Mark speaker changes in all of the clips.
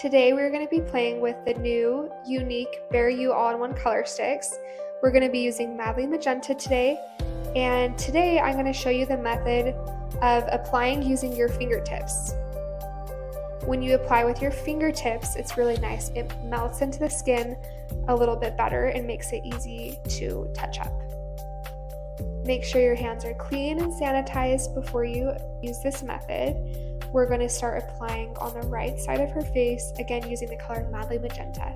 Speaker 1: Today we're going to be playing with the new Unique Bare You All-in-One Color Sticks. We're going to be using Madly Magenta today, and today I'm going to show you the method of applying using your fingertips. When you apply with your fingertips, it's really nice. It melts into the skin a little bit better and makes it easy to touch up. Make sure your hands are clean and sanitized before you use this method. We're going to start applying on the right side of her face, again using the color Madly Magenta.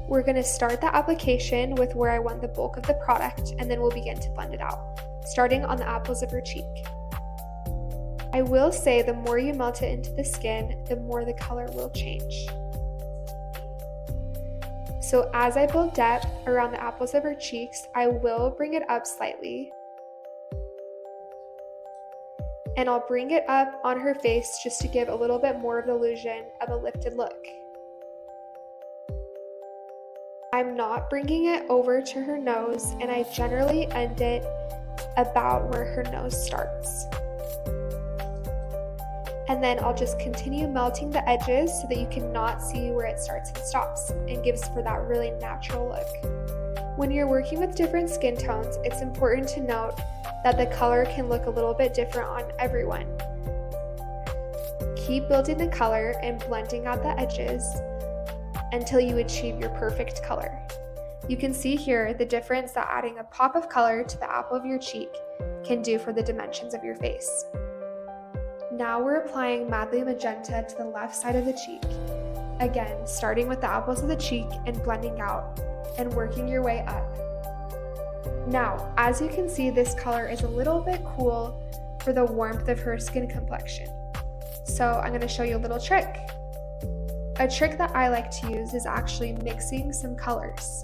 Speaker 1: We're going to start the application with where I want the bulk of the product, and then we'll begin to blend it out, starting on the apples of her cheek. I will say the more you melt it into the skin, the more the color will change. So as I build depth around the apples of her cheeks, I will bring it up slightly. And I'll bring it up on her face just to give a little bit more of the illusion of a lifted look. I'm not bringing it over to her nose, and I generally end it about where her nose starts. And then I'll just continue melting the edges so that you cannot see where it starts and stops, and gives for that really natural look. When you're working with different skin tones, it's important to note that the color can look a little bit different on everyone. Keep building the color and blending out the edges until you achieve your perfect color. You can see here the difference that adding a pop of color to the apple of your cheek can do for the dimensions of your face. Now we're applying Madly Magenta to the left side of the cheek. Again, starting with the apples of the cheek and blending out and working your way up. Now, as you can see, this color is a little bit cool for the warmth of her skin complexion. So I'm going to show you a little trick. A trick that I like to use is actually mixing some colors.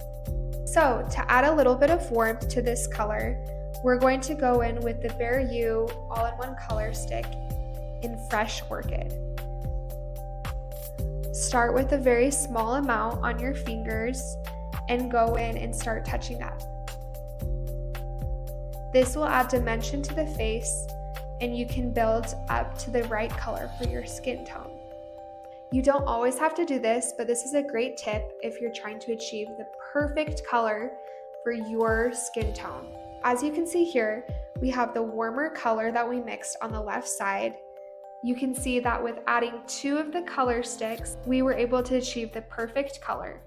Speaker 1: So to add a little bit of warmth to this color, we're going to go in with the Bare You All-in-One Color Stick in Fresh Orchid. Start with a very small amount on your fingers and go in and start touching up. This will add dimension to the face, and you can build up to the right color for your skin tone. You don't always have to do this, but this is a great tip if you're trying to achieve the perfect color for your skin tone. As you can see here, we have the warmer color that we mixed on the left side. You can see that with adding 2 of the color sticks, we were able to achieve the perfect color.